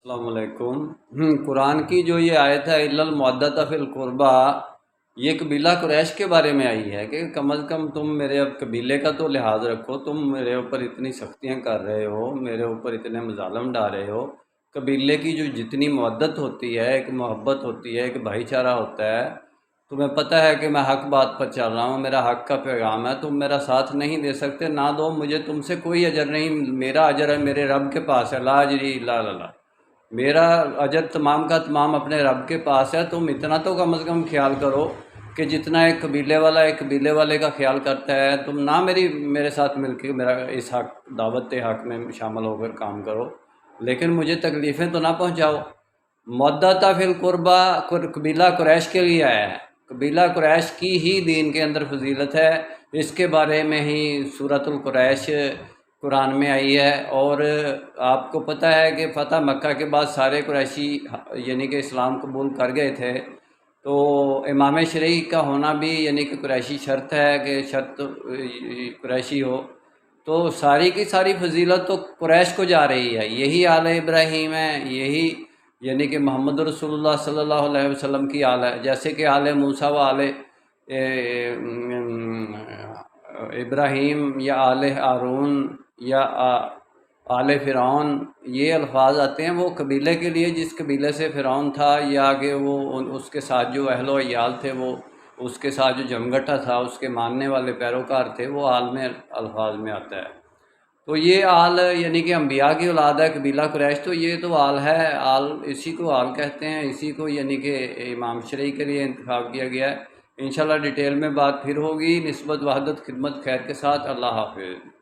السلام علیکم۔ قرآن کی جو یہ آیت ہے الا المودۃ فی القربہ، یہ قبیلہ قریش کے بارے میں آئی ہے کہ کم از کم تم میرے اب قبیلے کا تو لحاظ رکھو، تم میرے اوپر اتنی سختیاں کر رہے ہو، میرے اوپر اتنے مظالم ڈال رہے ہو۔ قبیلے کی جو جتنی مودت ہوتی ہے، ایک محبت ہوتی ہے، ایک بھائی چارہ ہوتا ہے، تمہیں پتہ ہے کہ میں حق بات پر چل رہا ہوں، میرا حق کا پیغام ہے، تم میرا ساتھ نہیں دے سکتے، نہ دو، مجھے تم سے کوئی اجر نہیں، میرا اجر ہے میرے رب کے پاس ہے، لا اجری الا اللہ، میرا اجر تمام کا تمام اپنے رب کے پاس ہے۔ تم اتنا تو کم از کم خیال کرو کہ جتنا ایک قبیلے والا ایک قبیلے والے کا خیال کرتا ہے، تم نہ میرے ساتھ مل کے میرا اس حق دعوت حق میں شامل ہو کر کام کرو، لیکن مجھے تکلیفیں تو نہ پہنچاؤ۔ مودۃ فی القربہ قبیلہ قریش کے لیے آیا ہے، قبیلہ قریش کی ہی دین کے اندر فضیلت ہے، اس کے بارے میں ہی سورۃ القریش قرآن میں آئی ہے۔ اور آپ کو پتہ ہے کہ فتح مکہ کے بعد سارے قریشی یعنی کہ اسلام قبول کر گئے تھے، تو امام شرعی کا ہونا بھی یعنی کہ قریشی شرط ہے کہ شرط قریشی ہو، تو ساری کی ساری فضیلت تو قریش کو جا رہی ہے۔ یہی آل ابراہیم ہے، یہی یعنی کہ محمد رسول اللہ صلی اللہ علیہ وسلم کی آل ہے، جیسے کہ آل موسیٰ و آل ابراہیم یا آل ہارون یا آل فرعون، یہ الفاظ آتے ہیں وہ قبیلے کے لیے جس قبیلے سے فرعون تھا، یا کہ وہ اس کے ساتھ جو اہل و عیال تھے، وہ اس کے ساتھ جو جمگٹا تھا، اس کے ماننے والے پیروکار تھے، وہ آل میں الفاظ میں آتا ہے۔ تو یہ آل یعنی کہ انبیاء کی اولاد ہے قبیلہ قریش، تو یہ تو آل ہے، آل اسی کو آل کہتے ہیں، اسی کو یعنی کہ امام شرعی کے لیے انتخاب کیا گیا ہے۔ انشاءاللہ ڈیٹیل میں بات پھر ہوگی، نسبت وحدت خدمت خیر کے ساتھ۔ اللہ حافظ۔